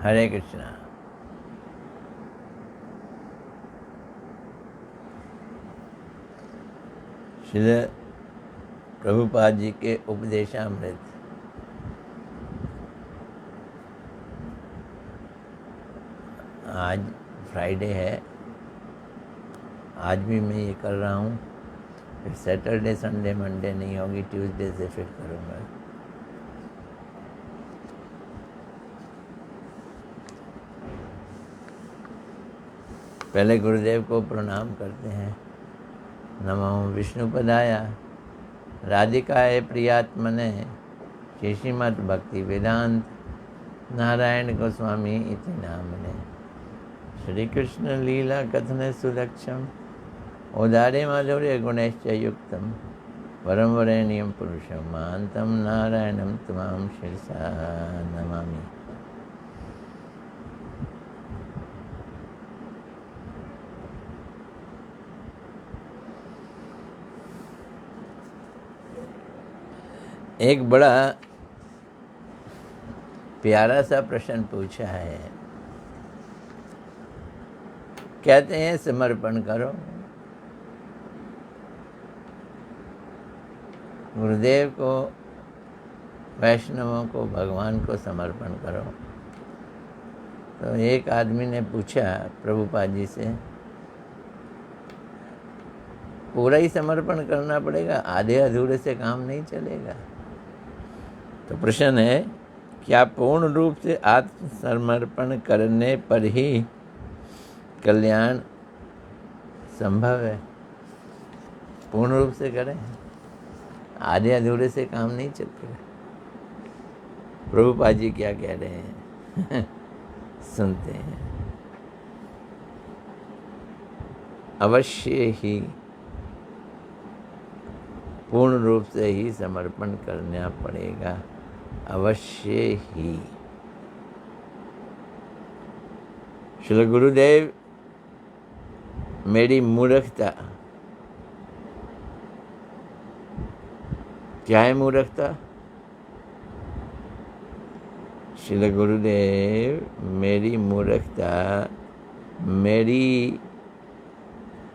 हरे कृष्णा। श्रील प्रभुपाद जी के उपदेशामृत। आज फ्राइडे है, आज भी मैं ये कर रहा हूँ। फिर सैटरडे संडे मंडे नहीं होगी, ट्यूसडे से फिर करूँगा। पहले गुरुदेव को प्रणाम करते हैं। नमो विष्णुपदाय राधिकाय प्रियात्मने श्रीमद् भक्ति वेदांत नारायण गोस्वामी इति नामने। श्री कृष्ण लीला कथन सुलक्षम औदार्य माधुर्य गुणैश्च युक्तम वरम वरेण्यम पुरुषम महांतम नारायणम तमाम शिरसा नमामि। एक बड़ा प्यारा सा प्रश्न पूछा है। कहते हैं समर्पण करो, गुरुदेव को, वैष्णवों को, भगवान को समर्पण करो। तो एक आदमी ने पूछा प्रभुपाद जी से, पूरा ही समर्पण करना पड़ेगा, आधे अधूरे से काम नहीं चलेगा। तो प्रश्न है, क्या पूर्ण रूप से आत्मसमर्पण करने पर ही कल्याण संभव है? पूर्ण रूप से करें, आधे अधूरे से काम नहीं चलेगा। प्रभुपाद जी क्या कह रहे हैं सुनते हैं। अवश्य ही पूर्ण रूप से ही समर्पण करना पड़ेगा, अवश्य ही। श्री गुरुदेव, मेरी मूर्खता, क्या है मूर्खता? श्री गुरुदेव, मेरी मूर्खता, मेरी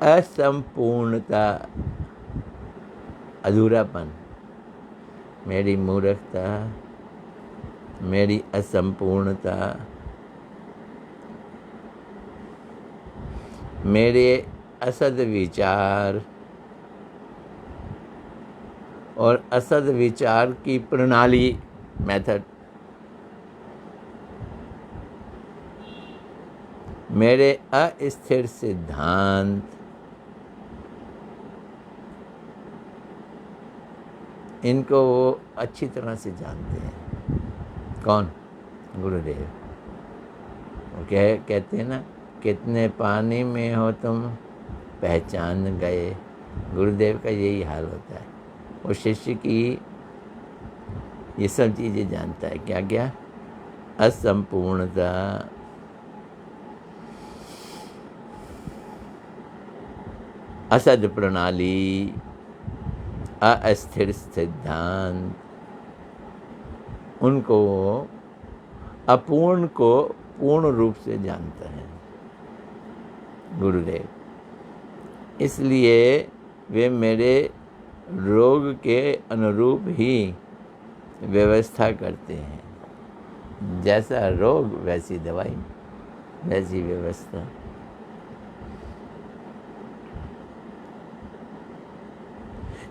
असंपूर्णता, अधूरापन, मेरी मूर्खता, मेरी असंपूर्णता, मेरे असद विचार और असद विचार की प्रणाली, मेथड, मेरे अस्थिर सिद्धांत, इनको वो अच्छी तरह से जानते हैं। कौन? गुरुदेव। वो कहते हैं ना, कितने पानी में हो तुम पहचान गए। गुरुदेव का यही हाल होता है। वो शिष्य की ये सब चीज़ें जानता है। क्या क्या? असंपूर्णता, असद प्रणाली, अस्थिर सिद्धांत, उनको, अपूर्ण को पूर्ण रूप से जानता है गुरुदेव। इसलिए वे मेरे रोग के अनुरूप ही व्यवस्था करते हैं। जैसा रोग वैसी दवाई, वैसी व्यवस्था।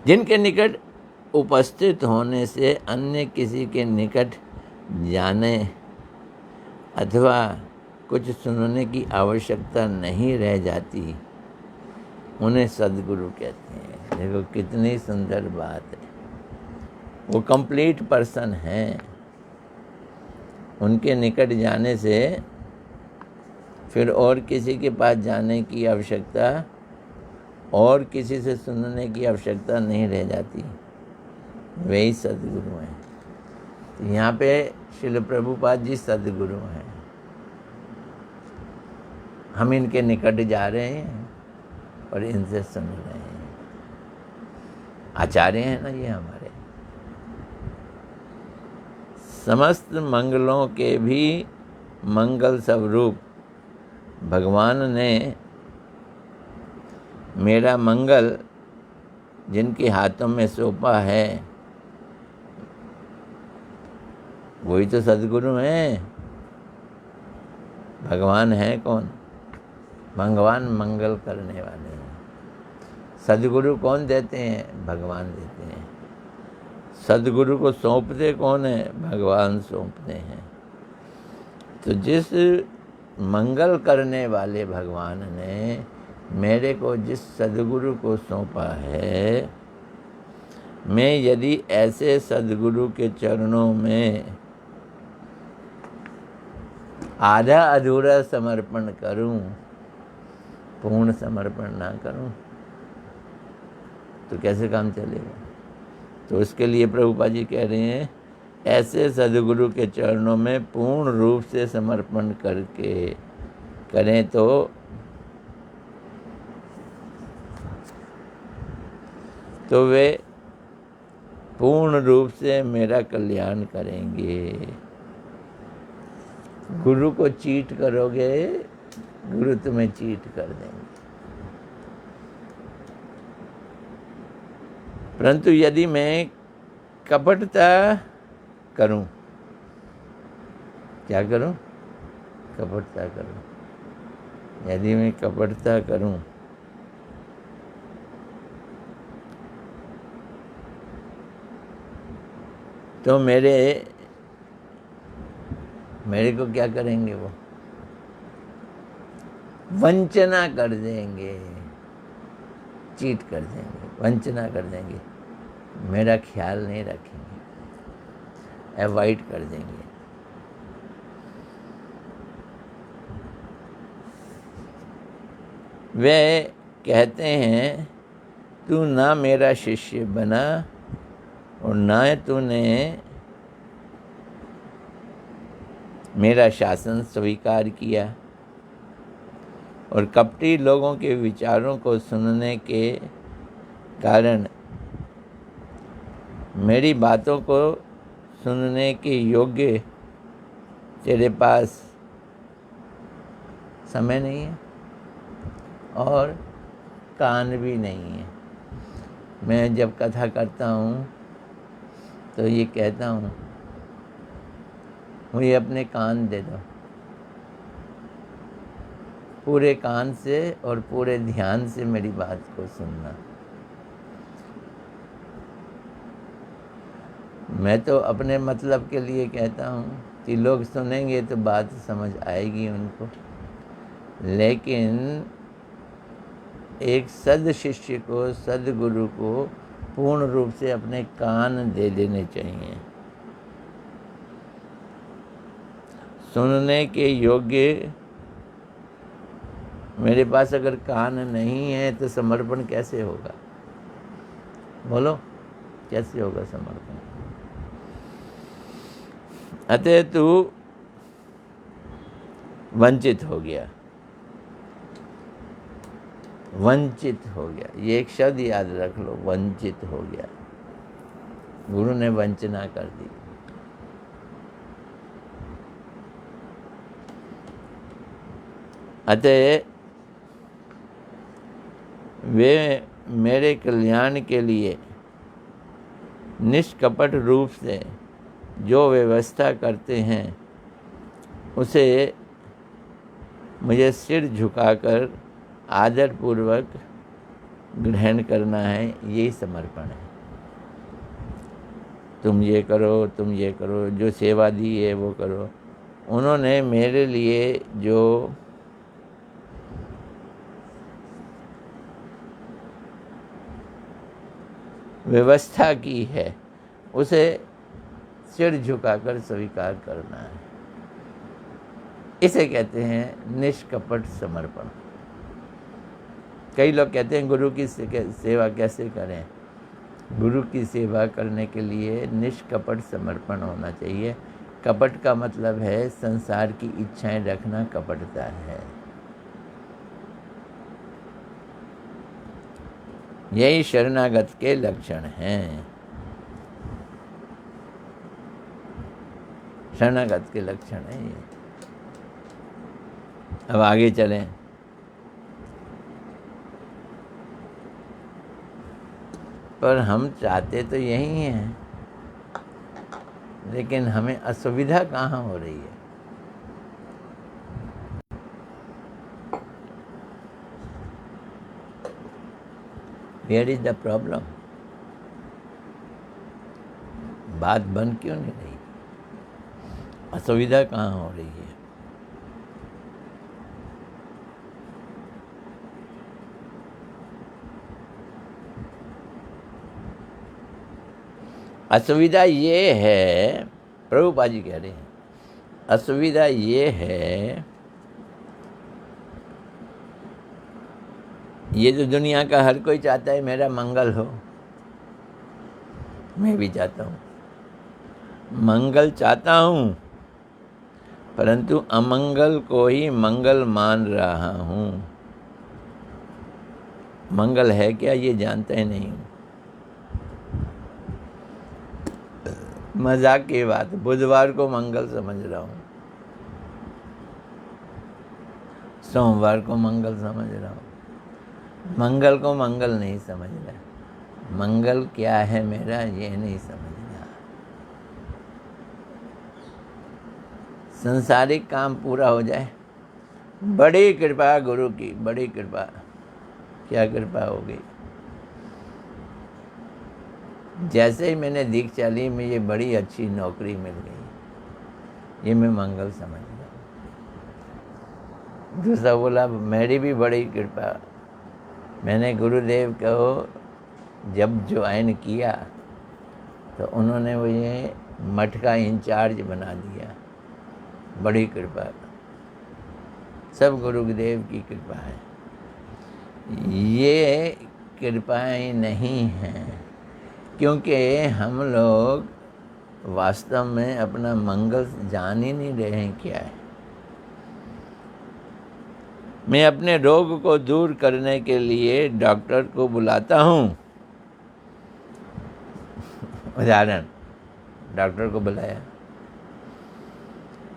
जिनके निकट उपस्थित होने से अन्य किसी के निकट जाने अथवा कुछ सुनने की आवश्यकता नहीं रह जाती, उन्हें सद्गुरु कहते हैं। देखो कितनी सुंदर बात है। वो कंप्लीट पर्सन हैं। उनके निकट जाने से फिर और किसी के पास जाने की आवश्यकता और किसी से सुनने की आवश्यकता नहीं रह जाती। वही सद्गुरु हैं। तो यहाँ पे श्रील प्रभुपाद जी सद्गुरु हैं। हम इनके निकट जा रहे हैं और इनसे सुन रहे हैं। आचार्य हैं ना ये हमारे। समस्त मंगलों के भी मंगल स्वरूप भगवान ने मेरा मंगल जिनके हाथों में सौंपा है वही तो सद्गुरु हैं। भगवान है कौन? भगवान मंगल करने वाले हैं। सद्गुरु कौन देते हैं? भगवान देते हैं। सद्गुरु को सौंपते कौन है? भगवान सौंपते हैं। तो जिस मंगल करने वाले भगवान ने मेरे को जिस सद्गुरु को सौंपा है, मैं यदि ऐसे सद्गुरु के चरणों में आधा अधूरा समर्पण करूं, पूर्ण समर्पण ना करूं, तो कैसे काम चलेगा? तो उसके लिए प्रभुपाद जी कह रहे हैं, ऐसे सद्गुरु के चरणों में पूर्ण रूप से समर्पण करके करें तो वे पूर्ण रूप से मेरा कल्याण करेंगे। गुरु को चीट करोगे, गुरु तुम्हें चीट कर देंगे। परंतु यदि मैं कपटता करूं, क्या करूं? कपटता करूं। यदि मैं कपटता करूं तो मेरे को क्या करेंगे? वो वंचना कर देंगे, चीट कर देंगे, वंचना कर देंगे, मेरा ख्याल नहीं रखेंगे, अवॉइड कर देंगे। वे कहते हैं तू ना मेरा शिष्य बना और ना तूने मेरा शासन स्वीकार किया, और कपटी लोगों के विचारों को सुनने के कारण मेरी बातों को सुनने के योग्य तेरे पास समय नहीं है और कान भी नहीं है। मैं जब कथा करता हूँ तो ये कहता हूँ, मुझे अपने कान दे दो, पूरे कान से और पूरे ध्यान से मेरी बात को सुनना। मैं तो अपने मतलब के लिए कहता हूँ कि लोग सुनेंगे तो बात समझ आएगी उनको, लेकिन एक सद शिष्य को, सदगुरु को पूर्ण रूप से अपने कान दे देने चाहिए। सुनने के योग्य मेरे पास अगर कान नहीं है तो समर्पण कैसे होगा? बोलो, कैसे होगा समर्पण? अतः तू वंचित हो गया, वंचित हो गया। ये एक शब्द याद रख लो, वंचित हो गया। गुरु ने वंचना कर दी। अतः वे मेरे कल्याण के लिए निष्कपट रूप से जो व्यवस्था करते हैं उसे मुझे सिर झुकाकर आदरपूर्वक ग्रहण करना है। यही समर्पण है। तुम ये करो, तुम ये करो, जो सेवा दी है वो करो। उन्होंने मेरे लिए जो व्यवस्था की है उसे सिर झुकाकर स्वीकार करना है। इसे कहते हैं निष्कपट समर्पण। कई लोग कहते हैं गुरु की सेवा कैसे करें? गुरु की सेवा करने के लिए निष्कपट समर्पण होना चाहिए। कपट का मतलब है संसार की इच्छाएं रखना, कपटता है। यही शरणागत के लक्षण हैं। शरणागत के लक्षण हैं ये। अब आगे चलें। पर हम चाहते तो यही हैं, लेकिन हमें असुविधा कहाँ हो रही है? Where is the problem? बात बन क्यों नहीं रही? असुविधा कहाँ हो रही है? असुविधा ये है, प्रभुपाद जी कह रहे हैं, असुविधा ये है, ये तो दुनिया का हर कोई चाहता है मेरा मंगल हो। मैं भी चाहता हूँ, मंगल चाहता हूँ, परंतु अमंगल को ही मंगल मान रहा हूँ। मंगल है क्या ये जानता ही नहीं हूँ। मजाक की बात, बुधवार को मंगल समझ रहा हूँ, सोमवार को मंगल समझ रहा हूँ, मंगल को मंगल नहीं समझ रहा। मंगल क्या है मेरा ये नहीं समझ रहा। संसारिक काम पूरा हो जाए, बड़ी कृपा गुरु की, बड़ी कृपा। क्या कृपा हो गई? जैसे ही मैंने दीक्षा ली, मुझे बड़ी अच्छी नौकरी मिल गई, ये मैं मंगल समझ रहा हूँ। दूसरा बोला मेरी भी बड़ी कृपा, मैंने गुरुदेव को जब ज्वाइन किया तो उन्होंने मुझे मठ का इंचार्ज बना दिया, बड़ी कृपा। सब गुरुदेव की कृपा है। ये कृपाएं नहीं हैं, क्योंकि हम लोग वास्तव में अपना मंगल जान ही नहीं रहे हैं क्या है। मैं अपने रोग को दूर करने के लिए डॉक्टर को बुलाता हूँ। उदाहरण, डॉक्टर को बुलाया,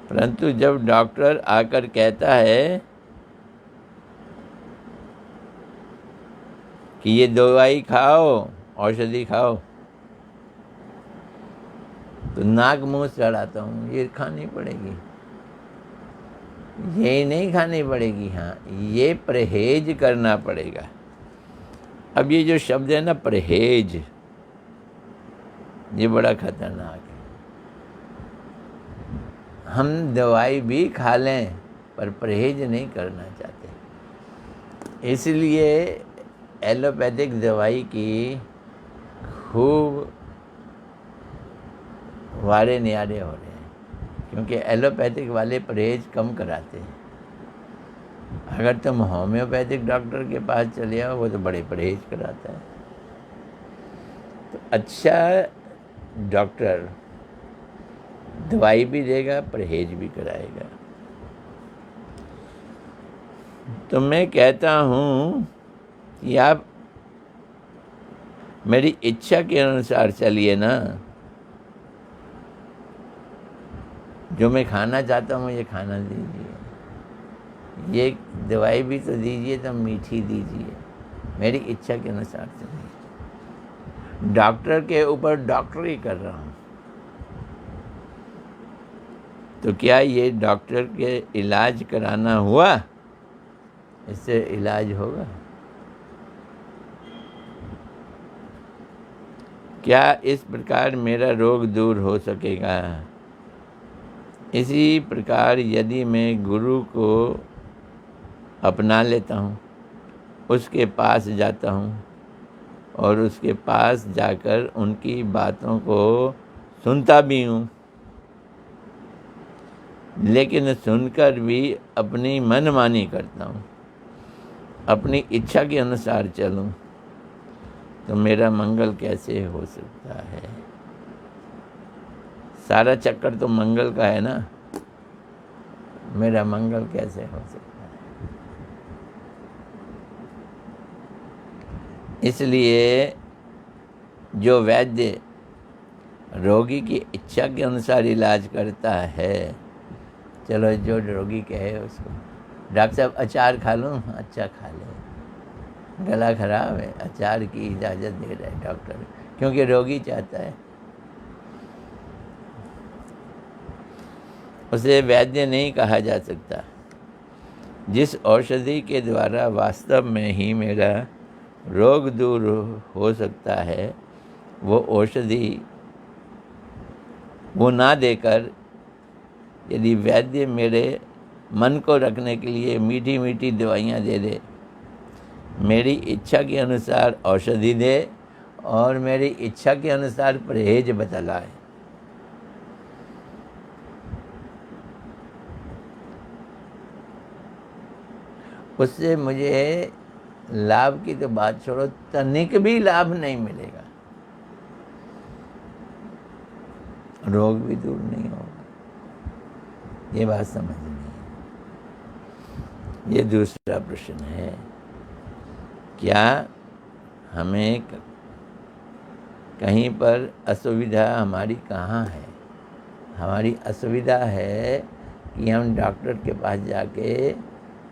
परंतु जब डॉक्टर आकर कहता है कि ये दवाई खाओ, औषधि खाओ, तो नाक मुंह चढ़ाता हूँ, ये खानी पड़ेगी, ये नहीं खानी पड़ेगी, हाँ ये परहेज करना पड़ेगा। अब ये जो शब्द है ना परहेज, ये बड़ा खतरनाक है। हम दवाई भी खा लें पर परहेज नहीं करना चाहते, इसलिए एलोपैथिक दवाई की खूब वारे न्यारे हो रहे हैं, क्योंकि एलोपैथिक वाले परहेज कम कराते हैं। अगर तुम होम्योपैथिक डॉक्टर के पास चले आओ, वो तो बड़े परहेज कराता है। तो अच्छा डॉक्टर दवाई भी देगा, परहेज भी कराएगा। तो मैं कहता हूँ कि आप मेरी इच्छा के अनुसार चलिए ना, जो मैं खाना चाहता हूँ ये खाना दीजिए, ये दवाई भी तो दीजिए, तो मीठी दीजिए, मेरी इच्छा के अनुसार चलिए। डॉक्टर के ऊपर डॉक्टरी कर रहा हूँ, तो क्या ये डॉक्टर के इलाज कराना हुआ? इससे इलाज होगा क्या? इस प्रकार मेरा रोग दूर हो सकेगा? इसी प्रकार यदि मैं गुरु को अपना लेता हूँ, उसके पास जाता हूँ और उसके पास जाकर उनकी बातों को सुनता भी हूँ, लेकिन सुनकर भी अपनी मनमानी करता हूँ, अपनी इच्छा के अनुसार चलूँ, तो मेरा मंगल कैसे हो सकता है? सारा चक्कर तो मंगल का है ना, मेरा मंगल कैसे हो सकता है? इसलिए जो वैद्य रोगी की इच्छा के अनुसार इलाज करता है, चलो जो रोगी कहे उसको, डॉक्टर साहब अचार खा लूँ? अच्छा खा ले, गला खराब है, अचार की इजाज़त दे रहा है डॉक्टर, क्योंकि रोगी चाहता है। उसे वैद्य नहीं कहा जा सकता। जिस औषधि के द्वारा वास्तव में ही मेरा रोग दूर हो सकता है, वो औषधि वो ना देकर यदि वैद्य मेरे मन को रखने के लिए मीठी मीठी दवाइयाँ दे दे, मेरी इच्छा के अनुसार औषधि दे और मेरी इच्छा के अनुसार परहेज बतलाए, उससे मुझे लाभ की तो बात छोड़ो, तनिक भी लाभ नहीं मिलेगा, रोग भी दूर नहीं होगा। ये बात समझनी है। ये दूसरा प्रश्न है, क्या हमें कहीं पर असुविधा हमारी कहाँ है? हमारी असुविधा है कि हम डॉक्टर के पास जाके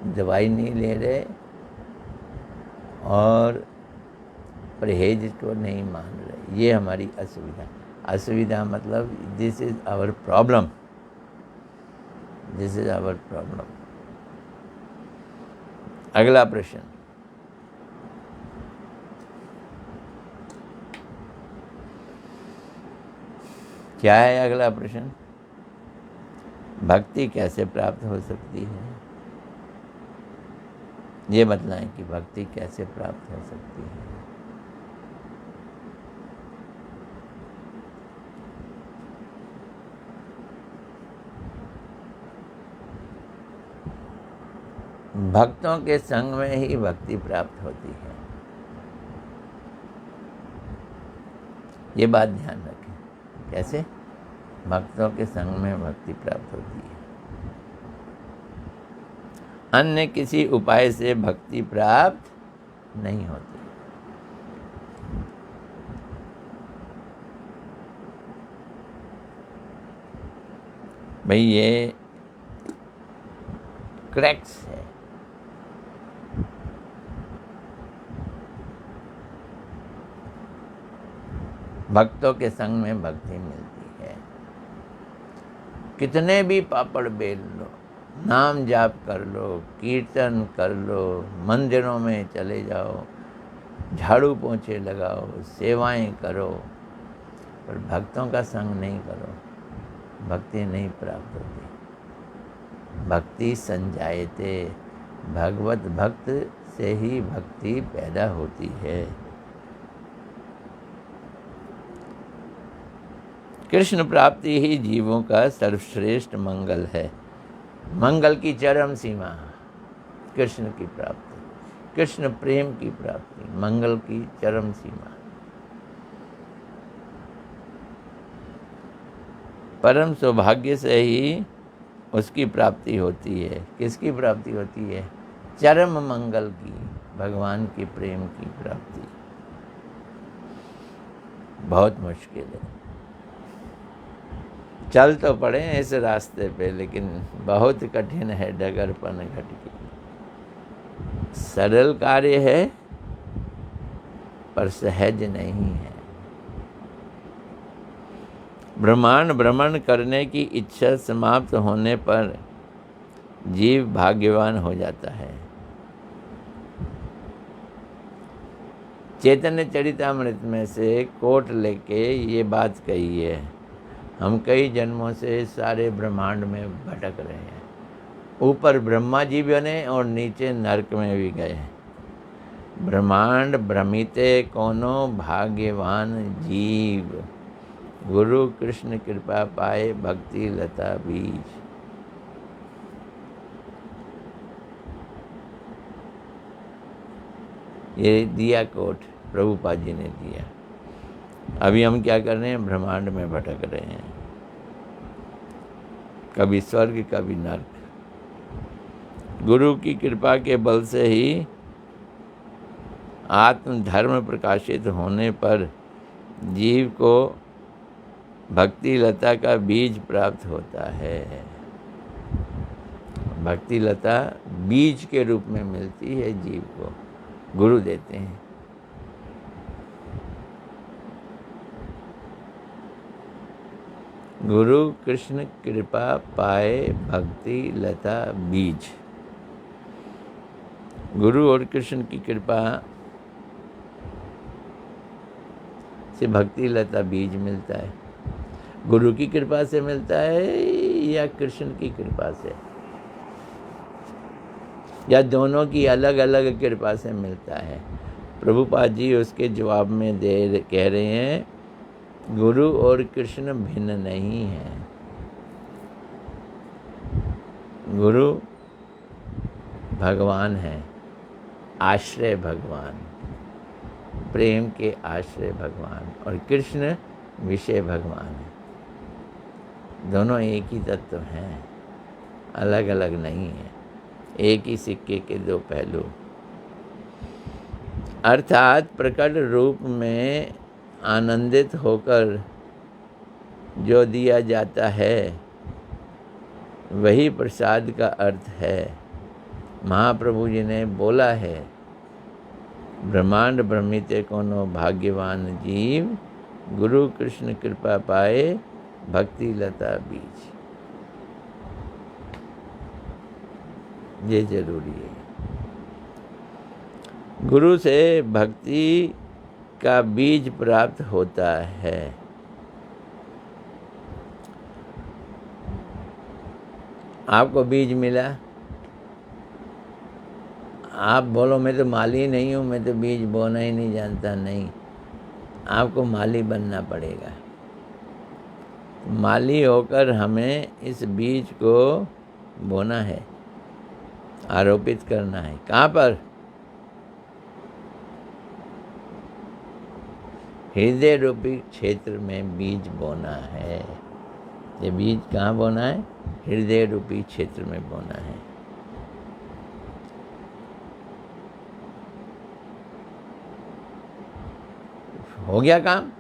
दवाई नहीं ले रहे और परहेज को नहीं मान रहे। ये हमारी असुविधा। असुविधा मतलब this is our problem, this is our problem. अगला प्रश्न, क्या है अगला प्रश्न? भक्ति कैसे प्राप्त हो सकती है? ये बतलाएं कि भक्ति कैसे प्राप्त हो सकती है। भक्तों के संग में ही भक्ति प्राप्त होती है। ये बात ध्यान रखें। कैसे? भक्तों के संग में भक्ति प्राप्त होती है। अन्य किसी उपाय से भक्ति प्राप्त नहीं होती। भाई ये क्रैक्स है। भक्तों के संग में भक्ति मिलती है। कितने भी पापड़ बेल लो, नाम जाप कर लो, कीर्तन कर लो, मंदिरों में चले जाओ, झाड़ू पोंछे लगाओ, सेवाएं करो, पर भक्तों का संग नहीं करो, भक्ति नहीं प्राप्त होती। भक्ति संजायते, भगवत भक्त से ही भक्ति पैदा होती है। कृष्ण प्राप्ति ही जीवों का सर्वश्रेष्ठ मंगल है। मंगल की चरम सीमा, कृष्ण की प्राप्ति, कृष्ण प्रेम की प्राप्ति, मंगल की चरम सीमा। परम सौभाग्य से ही उसकी प्राप्ति होती है। किसकी प्राप्ति होती है? चरम मंगल की, भगवान की प्रेम की प्राप्ति। बहुत मुश्किल है। चल तो पड़े इस रास्ते पे, लेकिन बहुत कठिन है डगर पन घट की। सरल कार्य है पर सहज नहीं है। ब्रह्मांड भ्रमण करने की इच्छा समाप्त होने पर जीव भाग्यवान हो जाता है। चैतन्य चरितामृत में से कोट लेके ये बात कही है, हम कई जन्मों से सारे ब्रह्मांड में भटक रहे हैं। ऊपर ब्रह्मा जी बने और नीचे नरक में भी गए। ब्रह्मांड भ्रमिते कोनो भाग्यवान जीव, गुरु कृष्ण कृपा पाए भक्ति लता बीज। ये दिया कोट प्रभुपाद जी ने दिया। अभी हम क्या कर रहे हैं? ब्रह्मांड में भटक रहे हैं, कभी स्वर्ग कभी नर्क। गुरु की कृपा के बल से ही आत्म धर्म प्रकाशित होने पर जीव को भक्ति लता का बीज प्राप्त होता है। भक्ति लता बीज के रूप में मिलती है जीव को, गुरु देते हैं। गुरु कृष्ण कृपा पाए भक्ति लता बीज। गुरु और कृष्ण की कृपा से भक्ति लता बीज मिलता है। गुरु की कृपा से मिलता है या कृष्ण की कृपा से, या दोनों की अलग अलग कृपा से मिलता है? प्रभुपाद जी उसके जवाब में कह रहे हैं, गुरु और कृष्ण भिन्न नहीं है। गुरु भगवान है, आश्रय भगवान, प्रेम के आश्रय भगवान, और कृष्ण विषय भगवान है। दोनों एक ही तत्व हैं, अलग अलग नहीं है, एक ही सिक्के के दो पहलू। अर्थात प्रकट रूप में आनंदित होकर जो दिया जाता है वही प्रसाद का अर्थ है। महाप्रभु जी ने बोला है, ब्रह्मांड भ्रमित कोनो भाग्यवान जीव, गुरु कृष्ण कृपा पाए भक्ति लता बीज। ये जरूरी है। गुरु से भक्ति का बीज प्राप्त होता है। आपको बीज मिला, आप बोलो मैं तो माली नहीं हूँ, मैं तो बीज बोना ही नहीं जानता। नहीं, आपको माली बनना पड़ेगा। माली होकर हमें इस बीज को बोना है, आरोपित करना है। कहाँ पर? हृदय रूपी क्षेत्र में बीज बोना है। ये बीज कहाँ बोना है? हृदय रूपी क्षेत्र में बोना है। हो गया काम,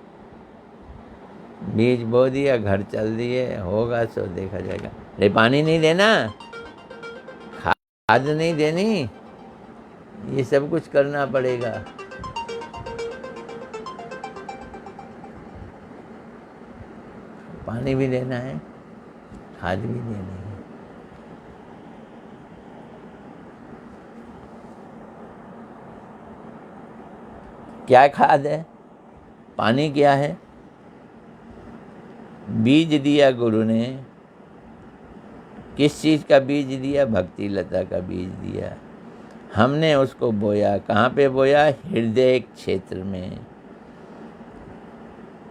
बीज बो दिया, घर चल दिए, होगा सो देखा जाएगा। अरे पानी नहीं देना, खाद नहीं देनी, ये सब कुछ करना पड़ेगा। पानी भी देना है, खाद भी देनी है। क्या खाद है? पानी क्या है? बीज दिया गुरु ने। किस चीज़ का बीज दिया? भक्ति लता का बीज दिया। हमने उसको बोया। कहाँ पे बोया? हृदय क्षेत्र में।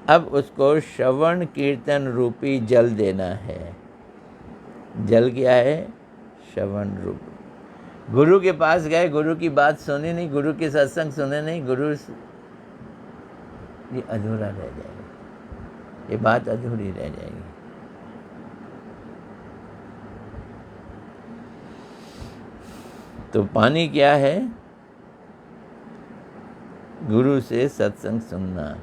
अब उसको श्रवण कीर्तन रूपी जल देना है। जल क्या है? श्रवण रूप। गुरु के पास गए, गुरु की बात सुनी नहीं, गुरु के सत्संग सुने नहीं, गुरु, ये अधूरा रह जाएगा, ये बात अधूरी रह जाएगी। तो पानी क्या है? गुरु से सत्संग सुनना।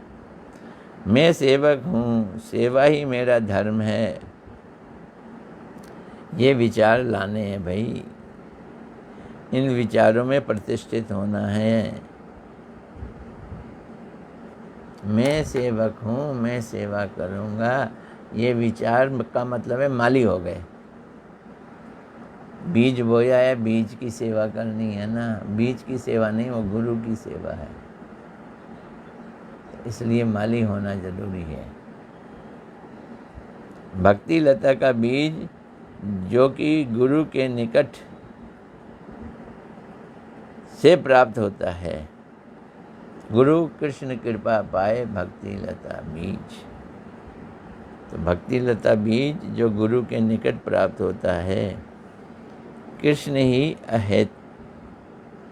मैं सेवक हूँ, सेवा ही मेरा धर्म है, ये विचार लाने हैं भाई। इन विचारों में प्रतिष्ठित होना है। मैं सेवक हूँ, मैं सेवा करूँगा, ये विचार का मतलब है माली हो गए। बीज बोया है, बीज की सेवा करनी है ना। बीज की सेवा नहीं, वो गुरु की सेवा है। इसलिए माली होना जरूरी है। भक्ति लता का बीज जो कि गुरु के निकट से प्राप्त होता है। गुरु कृष्ण कृपा पाए भक्ति लता बीज। तो भक्ति लता बीज जो गुरु के निकट प्राप्त होता है, कृष्ण ही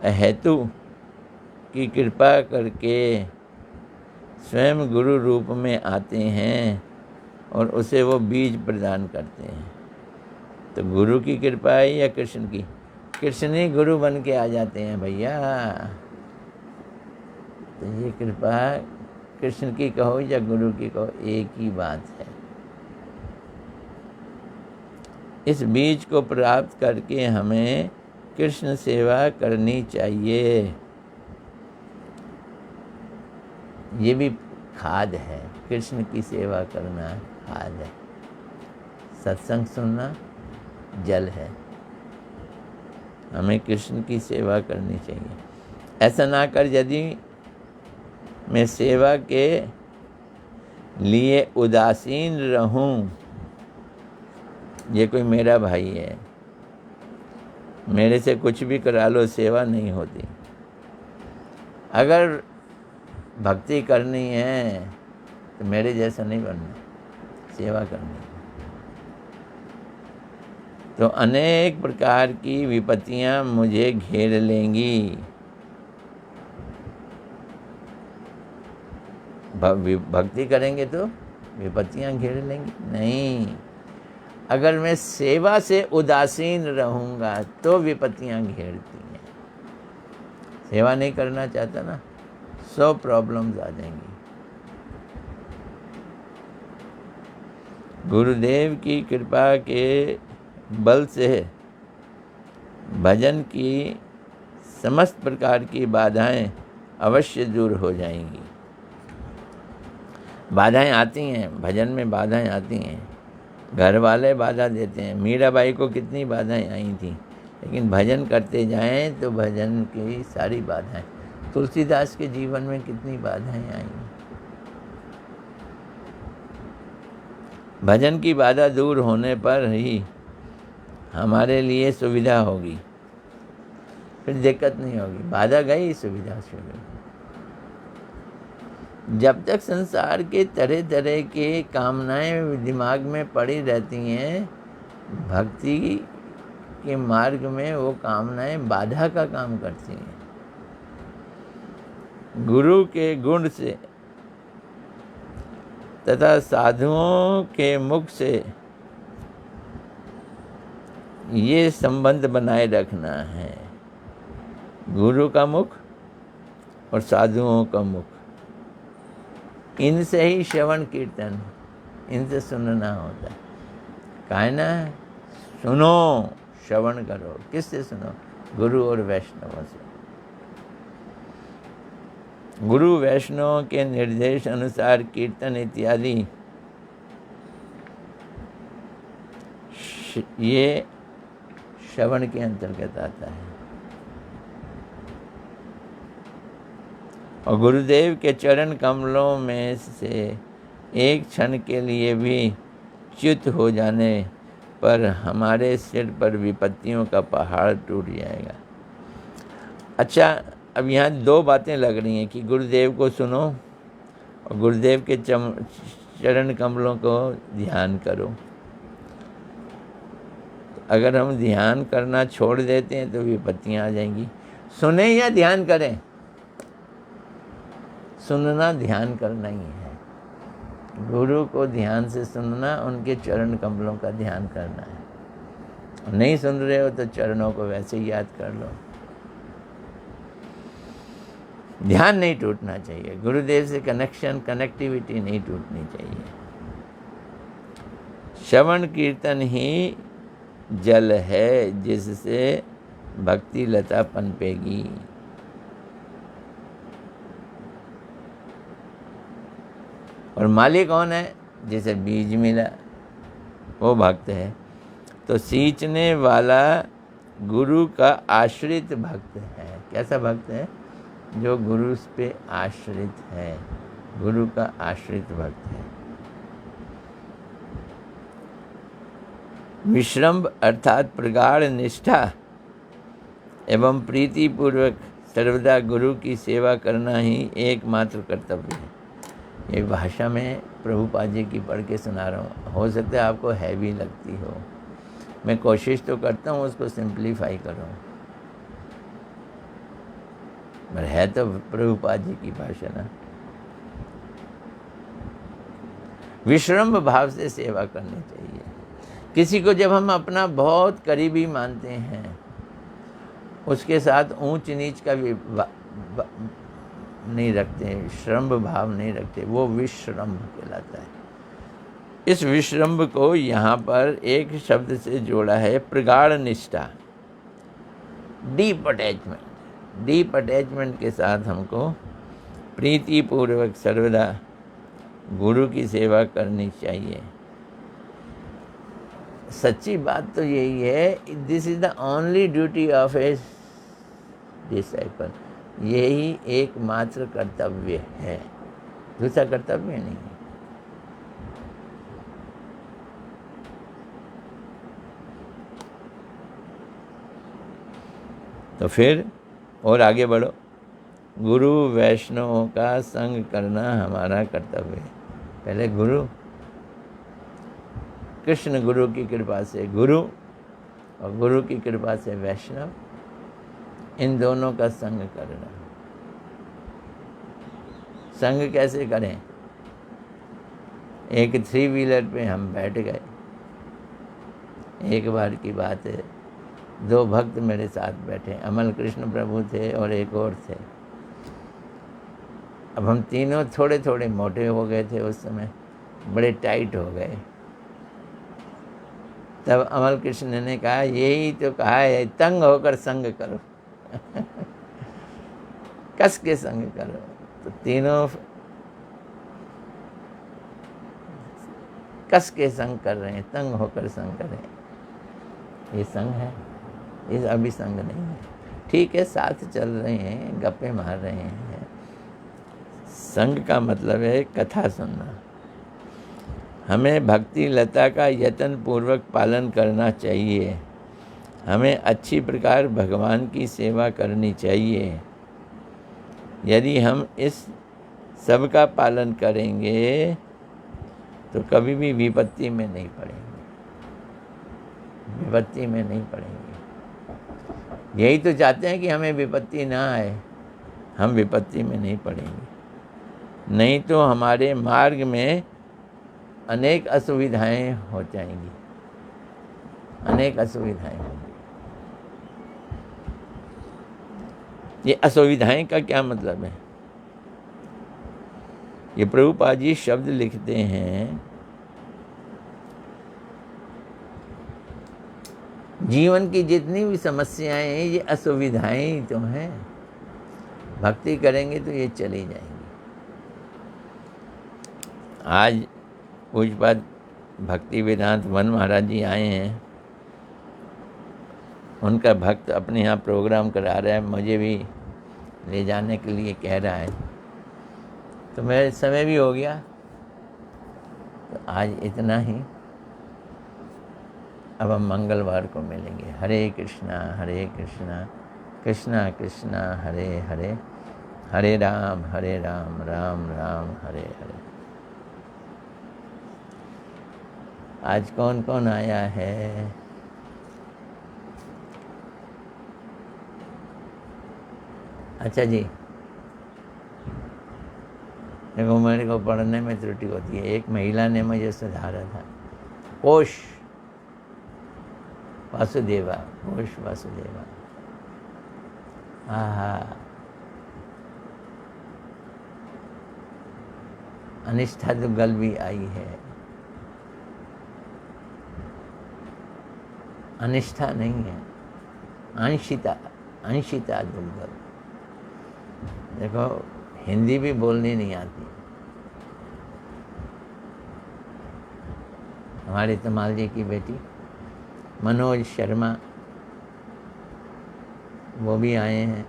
अहेतु की कृपा करके स्वयं गुरु रूप में आते हैं और उसे वो बीज प्रदान करते हैं। तो गुरु की कृपा है या कृष्ण की? कृष्ण ही गुरु बन के आ जाते हैं भैया। तो ये कृपा कृष्ण की कहो या गुरु की कहो, एक ही बात है। इस बीज को प्राप्त करके हमें कृष्ण सेवा करनी चाहिए। ये भी खाद है, कृष्ण की सेवा करना खाद है। सत्संग सुनना जल है, हमें कृष्ण की सेवा करनी चाहिए। ऐसा ना कर यदि मैं सेवा के लिए उदासीन रहूं, ये कोई मेरा भाई है, मेरे से कुछ भी करा लो, सेवा नहीं होती। अगर भक्ति करनी है तो मेरे जैसा नहीं बनना, सेवा करनी है। तो अनेक प्रकार की विपत्तियां मुझे घेर लेंगी। भक्ति करेंगे तो विपत्तियां घेर लेंगी? नहीं, अगर मैं सेवा से उदासीन रहूंगा तो विपत्तियां घेरती हैं। सेवा नहीं करना चाहता ना, 100 प्रॉब्लम्स आ जाएंगी। गुरुदेव की कृपा के बल से भजन की समस्त प्रकार की बाधाएं अवश्य दूर हो जाएंगी। बाधाएं आती हैं, भजन में बाधाएं आती हैं, घर वाले बाधा देते हैं। मीराबाई को कितनी बाधाएं आई थी, लेकिन भजन करते जाएं तो भजन की सारी बाधाएं। तुलसीदास के जीवन में कितनी बाधाएं आई। भजन की बाधा दूर होने पर ही हमारे लिए सुविधा होगी, फिर दिक्कत नहीं होगी। बाधा गई, सुविधा शुरू। जब तक संसार के तरह तरह के कामनाएं दिमाग में पड़ी रहती हैं, भक्ति के मार्ग में वो कामनाएं बाधा का काम करती हैं। गुरु के गुण से तथा साधुओं के मुख से ये संबंध बनाए रखना है। गुरु का मुख और साधुओं का मुख, इनसे ही श्रवण कीर्तन, इनसे सुनना होता है। कहा ना, सुनो, श्रवण करो। किससे सुनो? गुरु और वैष्णवों से। गुरु वैष्णव के निर्देश अनुसार कीर्तन इत्यादि ये श्रवण के अंतर्गत आता है। और गुरुदेव के चरण कमलों में से एक क्षण के लिए भी च्युत हो जाने पर हमारे सिर पर विपत्तियों का पहाड़ टूट जाएगा। अच्छा, अब यहाँ 2 बातें लग रही हैं कि गुरुदेव को सुनो और गुरुदेव के चरण कमलों को ध्यान करो। अगर हम ध्यान करना छोड़ देते हैं तो विपत्तियाँ आ जाएंगी। सुने या ध्यान करें? सुनना ध्यान करना ही है। गुरु को ध्यान से सुनना, उनके चरण कमलों का ध्यान करना है। नहीं सुन रहे हो तो चरणों को वैसे ही याद कर लो। ध्यान नहीं टूटना चाहिए, गुरुदेव से कनेक्टिविटी नहीं टूटनी चाहिए। श्रवण कीर्तन ही जल है जिससे भक्ति लता पनपेगी। और माली कौन है? जिसे बीज मिला वो भक्त है। तो सींचने वाला गुरु का आश्रित भक्त है। कैसा भक्त है? जो गुरु पे आश्रित है, गुरु का आश्रित भक्त है। विश्रम्भ अर्थात प्रगाढ़ निष्ठा एवं प्रीति पूर्वक सर्वदा गुरु की सेवा करना ही एकमात्र कर्तव्य है। ये भाषा में प्रभुपाद जी की पढ़ के सुना रहा हूँ। हो सकता है आपको हैवी लगती हो, मैं कोशिश तो करता हूँ उसको सिंप्लीफाई करूँ, पर है तो प्रभुपाद जी की भाषा ना। विश्रम्भ भाव से सेवा करनी चाहिए। किसी को जब हम अपना बहुत करीबी मानते हैं, उसके साथ ऊंच नीच का भी नहीं रखते, श्रम्भ भाव नहीं रखते, वो विश्रम्भ कहलाता है। इस विश्रम्भ को यहाँ पर एक शब्द से जोड़ा है, प्रगाढ़ निष्ठा, डीप अटैचमेंट। डीप अटैचमेंट के साथ हमको प्रीति पूर्वक सर्वदा गुरु की सेवा करनी चाहिए। सच्ची बात तो यही है, this is the only duty of a disciple. यही एकमात्र कर्तव्य है, दूसरा कर्तव्य नहीं है। तो फिर और आगे बढ़ो। गुरु वैष्णवों का संग करना हमारा कर्तव्य है। पहले गुरु, कृष्ण गुरु की कृपा से गुरु और गुरु की कृपा से वैष्णव, इन दोनों का संग करना। संग कैसे करें? एक 3 व्हीलर पे हम बैठ गए। एक बार की बात है, 2 भक्त मेरे साथ बैठे, अमल कृष्ण प्रभु थे और एक और थे। अब हम तीनों थोड़े थोड़े मोटे हो गए थे उस समय, बड़े टाइट हो गए। तब अमल कृष्ण ने कहा, यही तो कहा है, तंग होकर संग करो कस के संग करो। तो तीनों कस के संग कर रहे हैं, तंग होकर संग कर रहे हैं। ये संग है? ये अभी संग नहीं है। ठीक है, साथ चल रहे हैं, गप्पे मार रहे हैं। संग का मतलब है कथा सुनना। हमें भक्ति लता का यत्न पूर्वक पालन करना चाहिए। हमें अच्छी प्रकार भगवान की सेवा करनी चाहिए। यदि हम इस सब का पालन करेंगे तो कभी भी विपत्ति में नहीं पड़ेंगे, विपत्ति में नहीं पड़ेंगे। यही तो चाहते हैं कि हमें विपत्ति ना आए, हम विपत्ति में नहीं पड़ेंगे। नहीं तो हमारे मार्ग में अनेक असुविधाएं हो जाएंगी, अनेक असुविधाएं होंगी। ये असुविधाएं का क्या मतलब है? ये प्रभुपाद जी शब्द लिखते हैं, जीवन की जितनी भी समस्याएं हैं ये असुविधाएं ही तो हैं। भक्ति करेंगे तो ये चली जाएंगी। आज पूज्यपाद भक्ति वेदांत वन महाराज जी आए हैं, उनका भक्त अपने यहाँ प्रोग्राम करा रहा है, मुझे भी ले जाने के लिए कह रहा है। तो मेरा समय भी हो गया, तो आज इतना ही। अब हम मंगलवार को मिलेंगे। हरे कृष्णा कृष्णा कृष्णा हरे हरे, हरे राम राम राम हरे हरे। आज कौन कौन आया है? अच्छा जी, देखो मेरे को पढ़ने में त्रुटि होती है। एक महिला ने मुझे सुधारा था, कोश वासुदेवा, कोश वासुदेवा। हाँ, अनिष्ठा दुग्गल भी आई है। अनिष्ठा नहीं है, अंशिता दुग्गल। देखो हिंदी भी बोलनी नहीं आती। हमारे तमाल जी की बेटी मनोज शर्मा, वो भी आए हैं।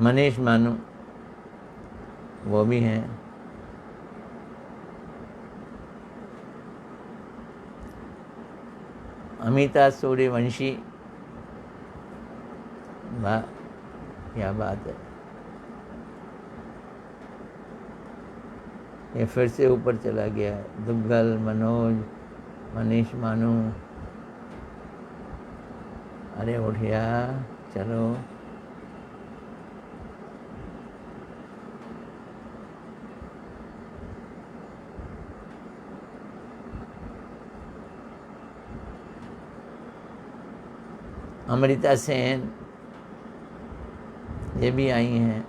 मनीष मानू, वो भी हैं। अमिता सूर्यवंशी, वाह क्या बात है। ये फिर से ऊपर चला गया। दुग्गल, मनोज, मनीष मानू, अरे उठिया, चलो। अमृता सेन, ये भी आई हैं।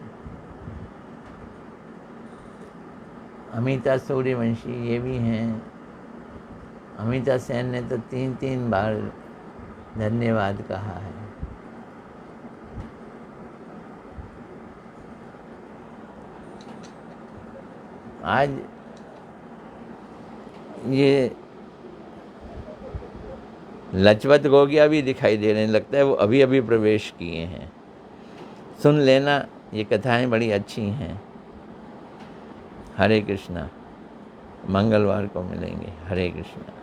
अमिता सूर्यवंशी ये भी हैं। अमिता सेन ने तो 3-3 बार धन्यवाद कहा है। आज ये लजपत गोगिया भी दिखाई दे रहे हैं, लगता है वो अभी अभी प्रवेश किए हैं। सुन लेना, ये कथाएं बड़ी अच्छी हैं। हरे कृष्णा। मंगलवार को मिलेंगे। हरे कृष्णा।